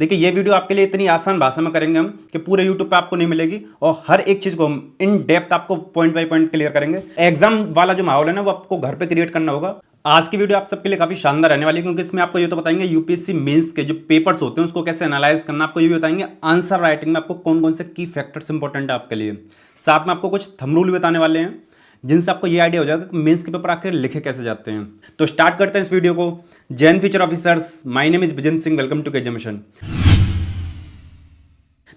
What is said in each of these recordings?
देखिए ये वीडियो आपके लिए इतनी आसान भाषा में करेंगे हम कि पूरे यूट्यूब पे आपको नहीं मिलेगी और हर एक चीज़ को हम इन डेप्थ आपको पॉइंट बाय पॉइंट क्लियर करेंगे। एग्जाम वाला जो माहौल है ना वो आपको घर पे क्रिएट करना होगा। आज की वीडियो आप सबके लिए काफी शानदार रहने वाली है क्योंकि इसमें आपको ये तो बताएंगे यूपीएससी मेंस के जो पेपर्स होते हैं उसको कैसे एनालाइज करना, आपको ये भी बताएंगे आंसर राइटिंग में आपको कौन कौन से की फैक्टर्स इंपॉर्टेंट है आपके लिए। साथ में आपको कुछ थंब रूल भी बताने वाले हैं जिनसे आपको ये आइडिया हो जाएगा कि मेंस के पेपर आखिर लिखे कैसे जाते हैं। तो स्टार्ट करते हैं इस वीडियो को। जैन future officers, my name is Vijan Singh, welcome to KJ mission.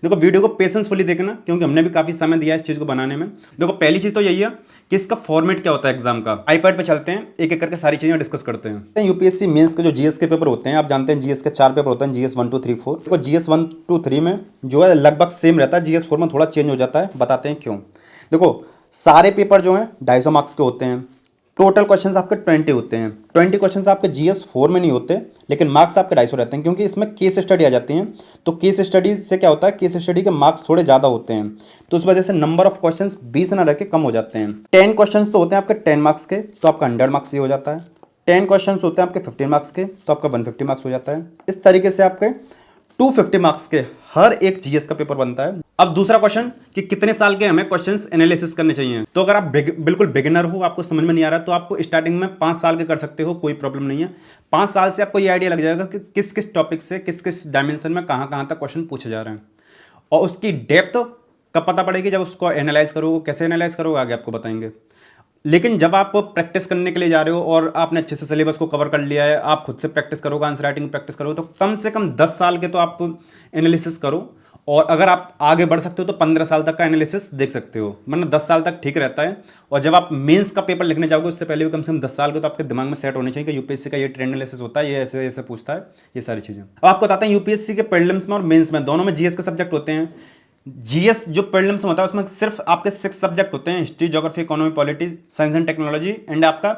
देखो वीडियो को पेशेंसफुली देखना क्योंकि हमने भी काफी समय दिया है इस चीज को बनाने में। देखो पहली चीज तो यही है कि इसका फॉर्मेट क्या होता है एग्जाम का। आईपैड पे चलते हैं, एक एक करके सारी चीजें डिस्कस करते हैं। यूपीएससी मेंस के जो जीएस के पेपर होते हैं, आप जानते हैं जीएस के 4 पेपर होते हैं, जीएस 1 2 3 4। देखो जीएस 1 2 3 में जो है लगभग सेम रहता है, जीएस 4 में थोड़ा चेंज हो जाता है। बताते हैं क्यों। देखो सारे पेपर जो हैं 250 मार्क्स के होते हैं। टोटल क्वेश्चंस आपके 20 होते हैं। 20 क्वेश्चंस आपके जीएस 4 में नहीं होते, लेकिन मार्क्स आपके 250 रहते हैं क्योंकि इसमें केस स्टडी आ जाती हैं। तो केस स्टडी से क्या होता है, केस स्टडी के मार्क्स थोड़े ज़्यादा होते हैं, तो उस वजह से नंबर ऑफ क्वेश्चंस 20 ना रह के कम हो जाते हैं। 10 क्वेश्चंस तो होते हैं आपके 10 मार्क्स के, तो आपका 100 मार्क्स ही हो जाता है। 10 क्वेश्चंस होते हैं आपके 15 मार्क्स के, तो आपका 150 मार्क्स हो जाता है। इस तरीके से आपके 250 मार्क्स के हर एक जीएस का पेपर बनता है। अब दूसरा क्वेश्चन कि कितने साल के हमें क्वेश्चंस एनालिसिस करने चाहिए। तो अगर आप बिल्कुल बिगिनर हो, आपको समझ में नहीं आ रहा, तो आप स्टार्टिंग में 5 साल के कर सकते हो, कोई प्रॉब्लम नहीं है। 5 साल से आपको ये आइडिया लग जाएगा कि किस किस टॉपिक से किस किस डायमेंशन में कहाँ कहाँ तक क्वेश्चन पूछे जा रहे हैं, और उसकी डेप्थ कब पता पड़ेगी, जब उसको एनालाइज करोगे। कैसे एनालाइज करोगे आगे आपको बताएंगे। लेकिन जब आप प्रैक्टिस करने के लिए जा रहे हो और आपने अच्छे से सिलेबस को कवर कर लिया है, आप खुद से प्रैक्टिस करोगे, आंसर राइटिंग प्रैक्टिस करोगे, तो कम से कम 10 साल के तो आप एनालिसिस करो। और अगर आप आगे बढ़ सकते हो तो 15 साल तक का एनालिसिस देख सकते हो, मतलब 10 साल तक ठीक रहता है। और जब आप मेंस का पेपर लिखने जाओगे उससे पहले भी कम से कम 10 साल के तो आपके दिमाग में सेट होने चाहिए कि यूपीएससी का ये ट्रेंड एनालिसिस होता है, ये ऐसे ऐसे पूछता है, ये सारी चीज़ें। अब आपको बताते हैं यूपीएससी के प्रीलिम्स में और मेंस में दोनों में जीएस के सब्जेक्ट होते हैं। जीएस जो प्रीलिम्स में होता है उसमें सिर्फ आपके 6 सब्जेक्ट होते हैं, history, geography, economy, polity, science and technology and आपका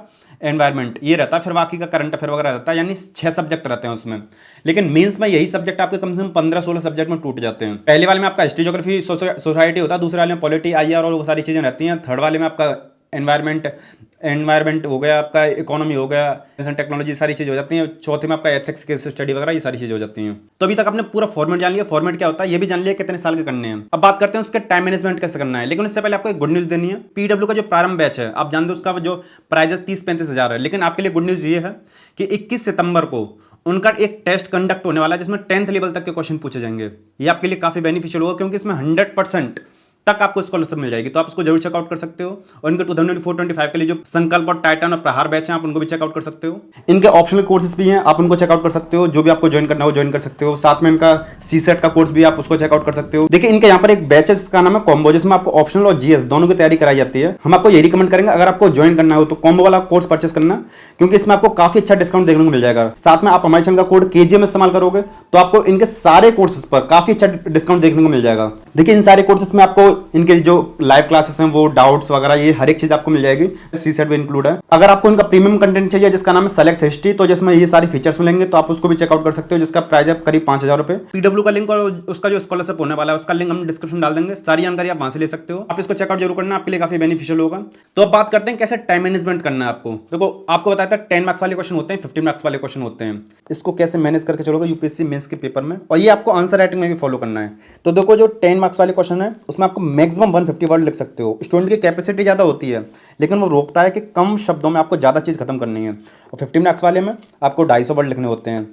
एनवायरनमेंट, ये रहता है। फिर बाकी का करंट अफेयर वगैरह रहता है, यानी 6 सब्जेक्ट रहते हैं उसमें। लेकिन मेंस में यही सब्जेक्ट आपके कम से कम 15-16 सब्जेक्ट में टूट जाते हैं। पहले वाले में आपका हिस्ट्री, ज्योग्राफी, सोसाइटी होता है, दूसरे वाले में पॉलिटी, आईआर और वो सारी चीज़ें रहती हैं। थर्ड वाले में आपका एनवायरमेंट हो गया, आपका इकोनॉमी हो गया, टेक्नोलॉजी, सारी चीज़ हो जाती हैं। चौथे में आपका एथिक्स, केस स्टडी वगैरह, ये सारी चीज़ हो जाती हैं। तो अभी तक आपने पूरा फॉर्मेट जान लिया, फॉर्मेट क्या होता है ये भी जान लिया, कितने साल के करने हैं। अब बात करते हैं उसके टाइम मैनेजमेंट कैसे करना है। लेकिन उससे पहले आपको एक गुड न्यूज़ देनी है। पीडब्ल्यू का जो प्रारंभ बैच है, आप जानते हो उसका जो प्राइजेस 30-35 हज़ार है। लेकिन आपके लिए गुड न्यूज़ ये है कि 21 सितंबर को उनका एक टेस्ट कंडक्ट होने वाला है जिसमें 10th लेवल तक के क्वेश्चन पूछे जाएंगे। ये आपके लिए काफ़ी बेनिफिशियल होगा क्योंकि इसमें 100% तक आपको स्कॉलरशिप मिल जाएगी, तो आप इसको जरूर चेकआउट कर सकते हो। और इनके 2024-25 के लिए जो संकल्प और टाइटन और प्रहार बैच हैं, आप उनको भी चेकआउट कर सकते हो। इनके ऑप्शनल कोर्सेज भी हैं, आप उनको चेकआउट कर सकते हो। जो भी आपको ज्वाइन करना हो ज्वाइन कर सकते हो। साथ में इनका सीसेट का कोर्स भी आप उसको चेकआउट कर सकते हो। देखिए इनके यहाँ पर एक बैच है जिसका नाम है कॉम्बो, जिसमें आपको ऑप्शनल और जीएस दोनों की तैयारी कराई जाती है। हम आपको यही रिकमेंड करेंगे अगर आपको ज्वाइन करना हो तो कॉम्बो वाला कोर्स परचेस करना, क्योंकि इसमें आपको काफी अच्छा डिस्काउंट देखने को मिल जाएगा। साथ में आप हमारे चैनल का कोड केजीएम इस्तेमाल करोगे तो आपको इनके सारे कोर्सेज पर काफी अच्छा डिस्काउंट देखने को मिल जाएगा। देखिए इन सारे कोर्सेज में आपको इनके जो लाइव क्लासेस हैं, वो डाउट्स वगैरह, ये हर एक चीज आपको मिल जाएगी। सीसेट भी इंक्लूड है। अगर आपको इनका प्रीमियम कंटेंट चाहिए जिसका नाम है सेलेक्ट हिस्ट्री, तो जिसमें ये सारी फीचर्स मिलेंगे, तो आप उसको भी चेकआउट कर सकते हो, जिसका प्राइस है करीब 5,000 रुपए। पीडब्ल्यू का लिंक और उसका जो स्कॉलरशिप होने वाला है उसका लिंक हम डिस्क्रिप्शन डाल देंगे, सारी जानकारी आप वहां से ले सकते हो। आप इसको चेकआउट जरूर करना, आपके लिए काफी बेनिफिशियल होगा। तो अब बात करते हैं कैसे टाइम मैनेजमेंट करना है आपको। देखो आपको बताया था 10 मार्क्स वाले क्वेश्चन होते हैं, 15 मार्क्स वाले क्वेश्चन होते हैं। इसको कैसे मैनेज करके चलोगे यूपीएससी मेंस के पेपर में, और ये आपको आंसर राइटिंग में भी फॉलो करना है। तो देखो जो 10 मार्क्स वाले क्वेश्चन है उसमें आपको मैक्सिमम 150 वर्ड लिख सकते हो। स्टूडेंट की कैपेसिटी ज़्यादा होती है लेकिन वो रोकता है कि कम शब्दों में आपको ज़्यादा चीज़ खत्म करनी है। और 15 मार्क्स वाले में आपको 250 वर्ड लिखने होते हैं।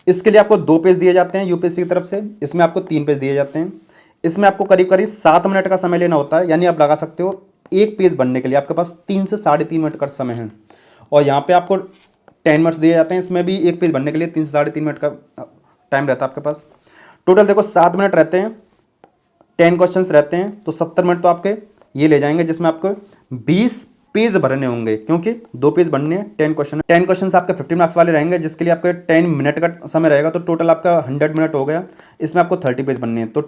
इसके लिए आपको 2 पेज दिए जाते हैं यूपीएससी की तरफ से, इसमें आपको 3 पेज दिए जाते हैं। इसमें आपको करीब करीब 7 मिनट का समय लेना होता है, यानी आप लगा सकते हो एक पेज बनने के लिए आपके पास 3 से 3.5 मिनट का समय है। और यहाँ पे आपको 10 मिनट्स दिए जाते हैं, इसमें भी एक पेज बनने के लिए 3 से 3.5 मिनट का टाइम रहता है आपके पास। टोटल देखो 7 मिनट रहते हैं, 10 क्वेश्चंस रहते हैं, तो 70 मिनट तो आपके ये ले जाएंगे, जिसमें आपको 20 पेज भरने होंगे क्योंकि 2 पेज बनने हैं। 10 क्वेश्चन आपके 15 मार्क्स वाले रहेंगे जिसके लिए आपके 10 मिनट का समय रहेगा, तो टोटल आपका 100 मिनट हो गया। इसमें आपको 30 पेज बनने हैं, तो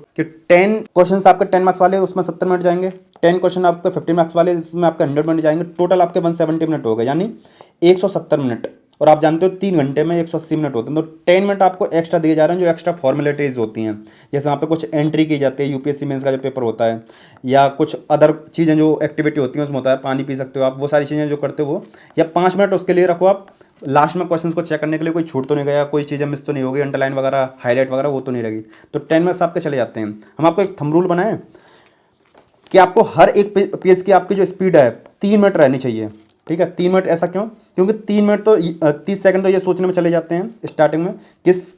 10 क्वेश्चन आपके 10 मार्क्स वाले उसमें 70 मिनट जाएंगे। 10 क्वेश्चन आपके 15 मार्क्स वाले इसमें आपके 100 मिनट जाएंगे, टोटल आपके 170 मिनट हो गए, यानी 170 मिनट। और आप जानते हो 3 घंटे में 180 मिनट होते हैं, तो 10 मिनट आपको एक्स्ट्रा दिए जा रहे हैं, जो एक्स्ट्रा फॉर्मेलिटीज़ होती हैं। जैसे वहाँ पे कुछ एंट्री की जाती है, यूपीएससी मेंस का जो पेपर होता है, या कुछ अदर चीज़ें जो एक्टिविटी होती हैं उसमें होता है, पानी पी सकते हो आप, वो सारी चीज़ें जो करते हो वो, या 5 मिनट उसके लिए रखो आप लास्ट में क्वेश्चन को चेक करने के लिए कोई छूट तो नहीं गया, कोई चीज़ें मिस तो नहीं होगी, अंडरलाइन वगैरह हाईलाइट वगैरह वो तो नहीं रहेगी। तो 10 मिनट्स आपके चले जाते हैं। हम आपको एक थंब रूल बनाएं कि आपको हर एक पेज की आपकी जो स्पीड है 3 मिनट रहनी चाहिए। ठीक है, 3 मिनट। ऐसा क्यों? क्योंकि 3 मिनट तो 30 सेकंड तो ये सोचने में चले जाते हैं स्टार्टिंग में, किस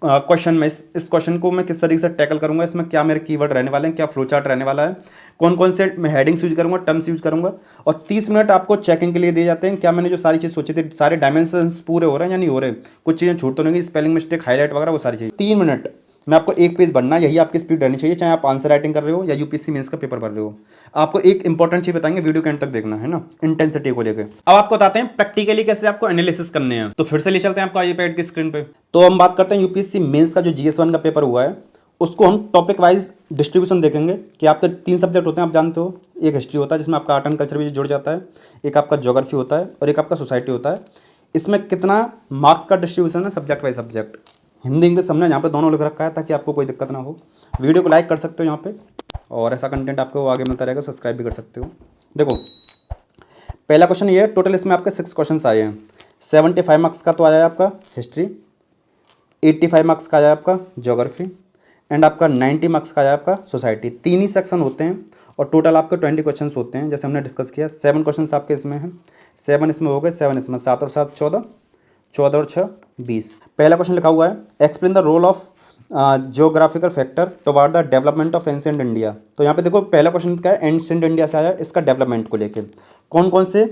क्वेश्चन में इस क्वेश्चन को मैं किस तरीके से टैकल करूंगा, इसमें क्या मेरे कीवर्ड रहने वाले हैं, क्या फ्लो चार्ट रहने वाला है, कौन कौन से मैं हेडिंग्स यूज करूंगा, टर्म्स यूज करूंगा। और 30 मिनट आपको चेकिंग के लिए दिए जाते हैं, क्या मैंने जो सारी चीज़ सोची थी, सारे डायमेंशंस पूरे हो रहे हैं या नहीं हो रहे, कुछ चीज़ें छूट तो नहीं, स्पेलिंग मिस्टेक, हाईलाइट वगैरह वो सारी चीज़। 3 मिनट में आपको एक पेज बनना, यही आपकी स्पीड रहनी चाहिए, चाहे आप आंसर राइटिंग कर रहे हो या यूपीएससी मेंस का पेपर भर रहे हो। आपको एक इंपॉर्टेंट चीज बताएंगे, वीडियो के एंड तक देखना है ना, इंटेंसिटी को लेकर। अब आपको बताते हैं प्रैक्टिकली कैसे आपको एनालिसिस करने हैं। तो फिर से ले चलते हैं आपको आईपैड की स्क्रीन पे। तो हम बात करते हैं यूपीएससी मेंस का जो जीएस1 का पेपर हुआ है, उसको हम टॉपिक वाइज डिस्ट्रीब्यूशन देखेंगे कि आपके 3 सब्जेक्ट होते हैं, आप जानते हो। एक हिस्ट्री होता है जिसमें आपका आर्ट एंड कल्चर भी जुड़ जाता है, एक आपका ज्योग्राफी होता है और एक आपका सोसाइटी होता है। इसमें कितना मार्क्स का डिस्ट्रीब्यूशन है subject wise subject. Hindi English हमने यहाँ पे दोनों लिख रखा है ताकि आपको कोई दिक्कत ना हो। वीडियो को लाइक कर सकते हो यहाँ पे, और ऐसा कंटेंट आपको आगे मिलता रहेगा, सब्सक्राइब भी कर सकते हो। देखो पहला क्वेश्चन ये है, टोटल इसमें आपके 6 क्वेश्चन आए हैं। 75 मार्क्स का तो आया है आपका हिस्ट्री, 85 मार्क्स का आया आपका ज्योग्राफी एंड आपका 90 मार्क्स का आया आपका सोसाइटी। 3 ही सेक्शन होते हैं और टोटल आपके 20 क्वेश्चन होते हैं, जैसे हमने डिस्कस किया। 7 क्वेश्चन आपके इसमें हैं, 7 इसमें हो गए, 7 इसमें, 7 और 7 14, 14 और 6 20। पहला क्वेश्चन लिखा हुआ है, explain the role of geographical factor toward the development of ancient India. तो यहाँ पे देखो पहला क्वेश्चन क्या है, एंशिएंट इंडिया से आया, इसका डेवलपमेंट को लेकर कौन कौन से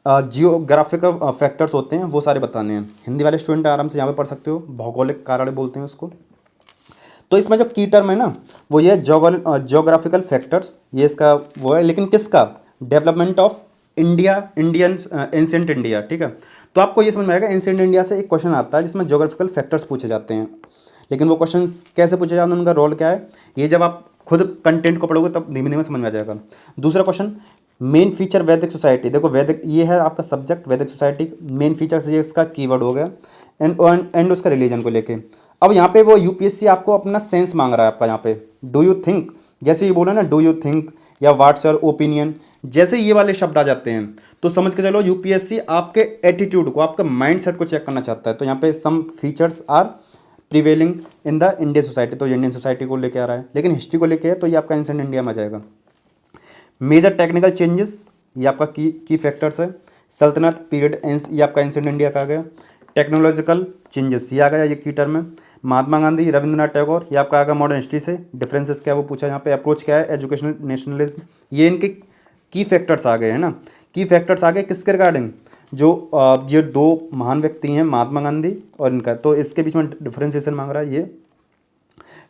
जियोग्राफिकल फैक्टर्स होते हैं वो सारे बताने हैं। हिंदी वाले स्टूडेंट आराम से यहाँ पे पढ़ सकते हो, भौगोलिक कारण बोलते हैं उसको। तो इसमें जो की टर्म है ना वो ये जियोग्राफिकल फैक्टर्स, ये इसका वो है, लेकिन किसका? Development of India, Indian ancient India. ठीक है, तो आपको ये समझ में आएगा, एंशिएंट इंडिया से एक क्वेश्चन आता है जिसमें जियोग्राफिकल फैक्टर्स पूछे जाते हैं, लेकिन वो क्वेश्चन कैसे पूछे जाते हैं, उनका रोल क्या है, ये जब आप खुद कंटेंट को पढ़ोगे तब धीमे धीमे समझ में आ जाएगा। दूसरा क्वेश्चन, मेन फीचर वैदिक सोसाइटी। देखो वैदिक ये है आपका सब्जेक्ट, वैदिक सोसाइटी मेन फीचर्स, ये इसका कीवर्ड हो गया, एंड उसका रिलीजन को लेके। अब यहाँ पे वो यूपीएससी आपको अपना सेंस मांग रहा है आपका, यहाँ पे डू यू थिंक, जैसे ये बोला ना डू यू थिंक या व्हाट्स योर ओपिनियन, जैसे ये वाले शब्द आ जाते हैं तो समझ के चलो यूपीएससी आपके एटीट्यूड को, आपके माइंडसेट को चेक करना चाहता है। तो यहाँ पे some features are prevailing in the Indian society, तो इंडियन सोसाइटी को लेके आ रहा है, लेकिन हिस्ट्री को लेके है तो ये आपका एंशिएंट इंडिया में आ जाएगा। मेजर टेक्निकल चेंजेस, ये आपका की फैक्टर्स है। सल्तनत पीरियड, ये आपका एंशिएंट इंडिया का आ गया। टेक्नोलॉजिकल चेंजेस, ये आ गया, ये की टर्म है। महात्मा गांधी, रविंद्रनाथ टैगोर, ये आपका आ गया मॉडर्न हिस्ट्री से। डिफरेंसेस क्या है वो पूछा यहाँ पे। अप्रोच क्या है, एजुकेशनल नेशनलिज्म, ये इनके की फैक्टर्स आ गए है ना। की फैक्टर्स आ गए किसके रिगार्डिंग, जो ये 2 महान व्यक्ति हैं महात्मा गांधी और इनका, तो इसके बीच में डिफ्रेंसिएशन मांग रहा है ये।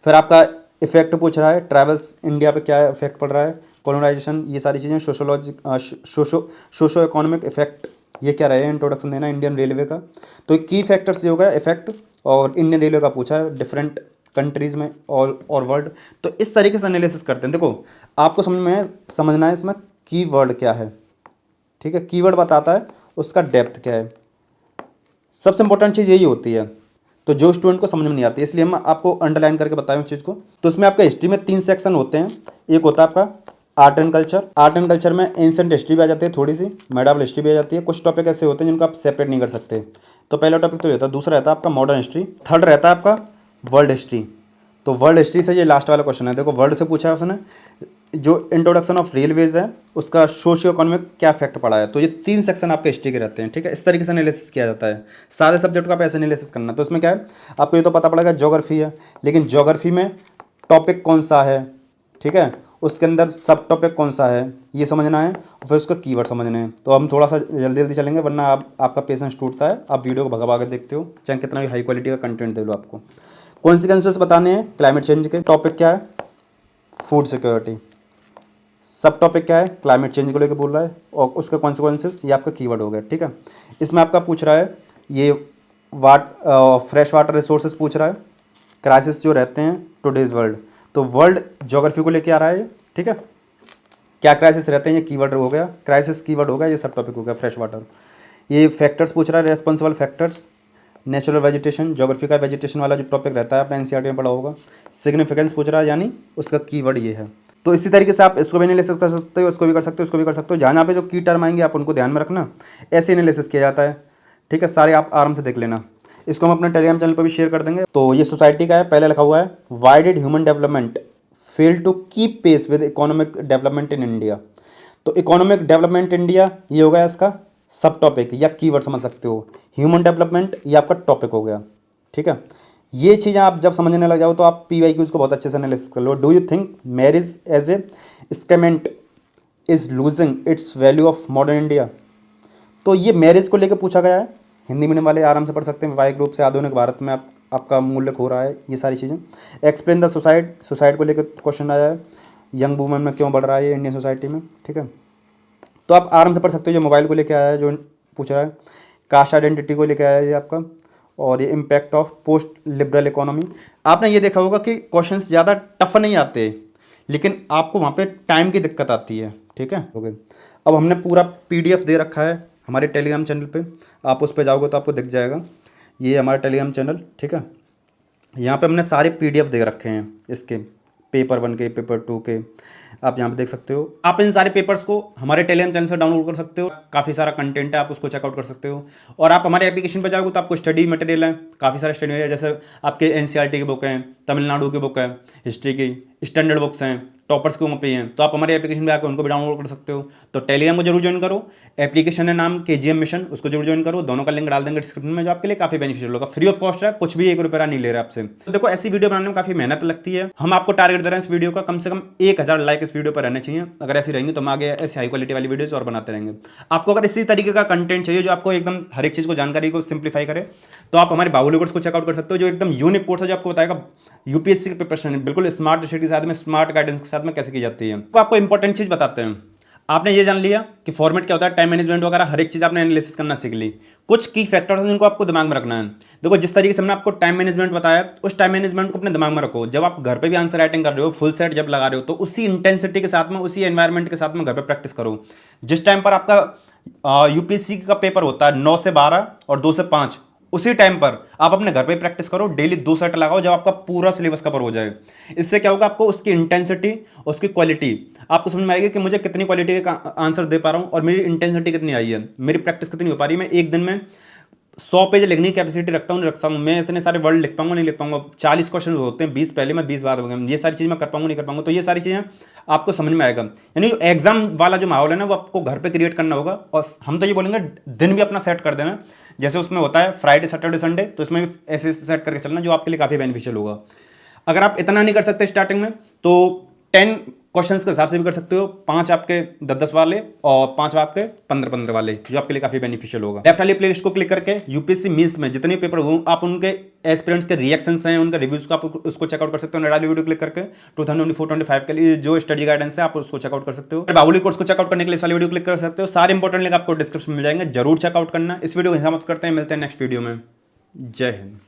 फिर आपका इफेक्ट पूछ रहा है, ट्रैवल्स इंडिया पे क्या इफेक्ट पड़ रहा है, कॉलोनाइजेशन, ये सारी चीज़ें। सोशो इकोनॉमिक इफेक्ट, ये क्या रहे, इंट्रोडक्शन देना इंडियन रेलवे का। तो की फैक्टर्स ये होगा इफेक्ट, और इंडियन रेलवे का पूछा है डिफरेंट कंट्रीज़ में और वर्ल्ड। तो इस तरीके से एनालिसिस करते हैं। देखो आपको समझना है इसमें कीवर्ड क्या है। ठीक है, कीवर्ड बताता है उसका डेप्थ क्या है, सबसे इंपॉर्टेंट चीज़ यही होती है। तो जो स्टूडेंट को समझ में नहीं आती, इसलिए हम आपको अंडरलाइन करके बताएं उस चीज़ को। तो इसमें आपका हिस्ट्री में 3 सेक्शन होते हैं। एक होता है आपका art and culture. Art and culture में एंशिएंट हिस्ट्री भी आ जाती है, थोड़ी सी मेडावल हिस्ट्री भी आ जाती है। कुछ टॉपिक ऐसे होते हैं जिनको आप सेपरेट नहीं कर सकते। तो पहला टॉपिक तो ये होता है। दूसरा रहता है आपका मॉडर्न हिस्ट्री। थर्ड रहता है आपका वर्ल्ड हिस्ट्री। तो वर्ल्ड हिस्ट्री से ये लास्ट वाला क्वेश्चन है। देखो वर्ल्ड से पूछा है उसने, जो इंट्रोडक्शन ऑफ रेलवेज है उसका सोशियो इकोनॉमिक क्या इफेक्ट पड़ा है। तो ये 3 सेक्शन आपके हिस्ट्री के रहते हैं। ठीक है, इस तरीके से एनालिसिस किया जाता है। सारे सब्जेक्ट का आप ऐसे एनालिसिस करना। तो इसमें क्या है, आपको ये तो पता पड़ेगा ज्योग्राफी है, लेकिन ज्योग्राफी में टॉपिक कौन सा है, ठीक है, उसके अंदर सब टॉपिक कौन सा है ये समझना है, और फिर उसका कीवर्ड समझना है। तो हम थोड़ा सा जल्दी जल्दी चलेंगे, वरना आपका पेशेंस टूटता है। आप वीडियो को भगा भगा के देखते हो, चाहे कितना भी हाई क्वालिटी का कंटेंट दे लो आपको। कॉन्सिक्वेंसेस बताने हैं क्लाइमेट चेंज के। टॉपिक क्या है, फूड सिक्योरिटी। सब टॉपिक क्या है, क्लाइमेट चेंज को लेकर बोल रहा है, और उसका कॉन्सिक्वेंसेस, ये आपका कीवर्ड हो गया। ठीक है, इसमें आपका पूछ रहा है ये फ्रेश वाटर रिसोर्सेज पूछ रहा है, क्राइसिस जो रहते हैं टुडेज वर्ल्ड। तो वर्ल्ड ज्योग्राफी को लेके आ रहा है ये। ठीक है, क्या क्राइसिस रहते हैं, ये कीवर्ड हो गया, क्राइसिस कीवर्ड हो गया, ये सब टॉपिक हो गया। फ्रेश वाटर, ये फैक्टर्स पूछ रहा है, responsible factors. Natural vegetation, geography का वेजिटेशन वाला जो टॉपिक रहता है अपना एनसीईआरटी में पढ़ा होगा। सिग्निफिकेंस पूछ रहा है, यानी उसका कीवर्ड ये है। तो इसी तरीके से आप इसको भी एनालिसिस कर सकते हो, इसको भी कर सकते हो, इसको भी कर सकते हो। जहाँ पे जो की टर्म आएंगे आप उनको ध्यान में रखना, ऐसे एनालिसिस किया जाता है। ठीक है, सारे आप आराम से देख लेना। इसको हम अपने टेलीग्राम चैनल पर भी शेयर कर देंगे। तो ये सोसाइटी का है, पहले लिखा हुआ है why did human development fail to keep pace with economic development in India. तो इकोनॉमिक डेवलपमेंट इंडिया ये हो गया इसका सब टॉपिक या कीवर्ड समझ सकते हो। ह्यूमन डेवलपमेंट ये आपका टॉपिक हो गया। ठीक है, ये चीज़ें आप जब समझने लग जाओ तो आप PYQs को बहुत अच्छे से एनालिसिस कर लो। Do you think marriage as a sacrament is losing its value of modern India. तो ये मैरिज को लेकर पूछा गया है, हिंदी मीडियम वाले आराम से पढ़ सकते हैं। वाई ग्रुप से आधुनिक भारत में आपका मूल्य खो रहा है, ये सारी चीज़ें। एक्सप्लेन द सुसाइड को लेकर क्वेश्चन आया है, यंग वुमेन में क्यों बढ़ रहा है ये इंडियन सोसाइटी में। ठीक है, तो आप आराम से पढ़ सकते हो। जो मोबाइल को लेकर आया है, जो पूछ रहा है कास्ट आइडेंटिटी को लेकर आया है ये आपका, और ये impact of post liberal economy. आपने ये देखा होगा कि क्वेश्चंस ज़्यादा टफ नहीं आते, लेकिन आपको वहाँ पे टाइम की दिक्कत आती है। ठीक है, हो गए। अब हमने पूरा PDF दे रखा है हमारे टेलीग्राम चैनल पे, आप उस पर जाओगे तो आपको दिख जाएगा। ये हमारा टेलीग्राम चैनल, ठीक है। यहाँ पे हमने सारे PDF दे रखे हैं इसके, पेपर 1 के, पेपर 2 के, आप यहाँ पे देख सकते हो। आप इन सारे पेपर्स को हमारे टेलीग्राम चैनल से डाउनलोड कर सकते हो। काफ़ी सारा कंटेंट है, आप उसको चेकआउट कर सकते हो। और आप हमारे एप्लीकेशन पर जाओगे तो आपको स्टडी मटेरियल है, काफ़ी सारे स्टडी मटेरियल, जैसे आपके NCERT की बुक है, तमिलनाडु की बुक है, हिस्ट्री की स्टैंडर्ड बुक्स हैं, टॉपर्स के पे हैं, तो आप हमारे एप्लीकेशन पे आकर उनको भी डाउनलोड कर सकते हो। तो टेलीग्राम को जरूर ज्वाइन करो। एप्लीकेशन है नाम KGM मिशन, उसको जरूर ज्वाइन करो। दोनों का लिंक डाल देंगे डिस्क्रिप्शन में, जो आपके लिए काफी बेनिफिशियल होगा। फ्री ऑफ कॉस्ट है, कुछ भी 1 रुपया नहीं ले रहा आपसे। तो देखो, ऐसी वीडियो बनाने में काफी मेहनत लगती है। हम आपको टारगेट दे रहे हैं इस वीडियो का, कम से कम 1000 लाइक इस वीडियो पर रहने चाहिए। अगर ऐसी रहेंगे तो हम आगे ऐसी हाई क्वालिटी वाली वीडियोस और बनाते रहेंगे। आपको अगर इसी तरीके का कंटेंट चाहिए जो आपको एकदम हर एक चीज को, जानकारी को सिंप्लीफाई करे, तो आप हमारे बाहुली कोर्स को चेकआउट कर सकते हो, जो एकदम यूनिक कोर्स है, जो आपको बताएगा UPSC की प्रिपरेशन बिल्कुल स्मार्ट स्टडी के साथ में, स्मार्ट गाइडेंस के साथ में कैसे की जाती है। तो आपको इंपॉर्टेंट चीज बताते हैं। आपने ये जान लिया कि फॉर्मेट क्या होता है, टाइम मैनेजमेंट वगैरह हर एक चीज आपने एनालिसिस करना सीख ली। कुछ की फैक्टर्स हैं जिनको आपको दिमाग में रखना है। देखो, जिस तरीके से हमने आपको टाइम मैनेजमेंट बताया, उस टाइम मैनेजमेंट को अपने दिमाग में रखो। जब आप घर पे भी आंसर राइटिंग कर रहे हो, फुल सेट जब लगा रहे हो, तो उसी इंटेंसिटी के साथ में, उसी एनवायरमेंट के साथ में घर पे प्रैक्टिस करो। जिस टाइम पर आपका UPSC का पेपर होता है 9 से 12 और 2 से 5, उसी टाइम पर आप अपने घर पे प्रैक्टिस करो। डेली 2 सेट लगाओ, जब आपका पूरा सिलेबस कवर हो जाए। इससे क्या होगा, आपको उसकी इंटेंसिटी, उसकी क्वालिटी आपको समझ में आएगी कि मुझे कितनी क्वालिटी का आंसर दे पा रहा हूं और मेरी इंटेंसिटी कितनी आई है, मेरी प्रैक्टिस कितनी हो पा रही है। मैं एक दिन में 100 पेज लिखने की कैपेसिटी रखता हूँ, नहीं रखता हूँ। मैं इतने सारे वर्ड लिख पाऊंगा, नहीं लिख पाऊंगा। 40 क्वेश्चन होते हैं, 20 पहले में, 20 बाद हो गए। ये सारी चीज़ मैं कर पाऊंगा, नहीं कर पाऊंगा। तो ये सारी चीज़ें आपको समझ में आएगा। यानी जो एग्जाम वाला जो माहौल है ना, वो आपको घर पे क्रिएट करना होगा। और हम तो ये बोलेंगे दिन भी अपना सेट कर देना, जैसे उसमें होता है फ्राइडे सैटरडे संडे, तो इसमें भी ऐसे सेट करके चलना, जो आपके लिए काफ़ी बेनिफिशियल होगा। अगर आप इतना नहीं कर सकते स्टार्टिंग में, तो 10 क्वेश्चंस के हिसाब से भी कर सकते हो। 5 आपके 10-10 वाले और 5 आपके 15-15 वाले, जो आपके लिए काफी बेनिफिशियल होगा। लेफ्ट वाली प्लेलिस्ट को क्लिक करके UPSC मीन्स में जितने पेपर हो, आप उनके एस्पिरेंट्स के रिएक्शंस हैं, उनके रिव्यूज को आप उसको चेकआउट कर सकते हो। डाली वीडियो क्लिक करके 2024-25 के लिए जो स्टडी गाइडेंस है, आप उसको चेकआउट कर सकते हो। बाहुली कोर्स को चेकआउट करने के लिए इस वाली वीडियो क्लिक कर सकते हो। सारे इंपॉर्टेंट लिंक आपको डिस्क्रिप्शन में मिल जाएंगे, जरूर चेकआउट करना। इस वीडियो को समाप्त करते हैं, मिलते हैं नेक्स्ट वीडियो में। जय हिंद।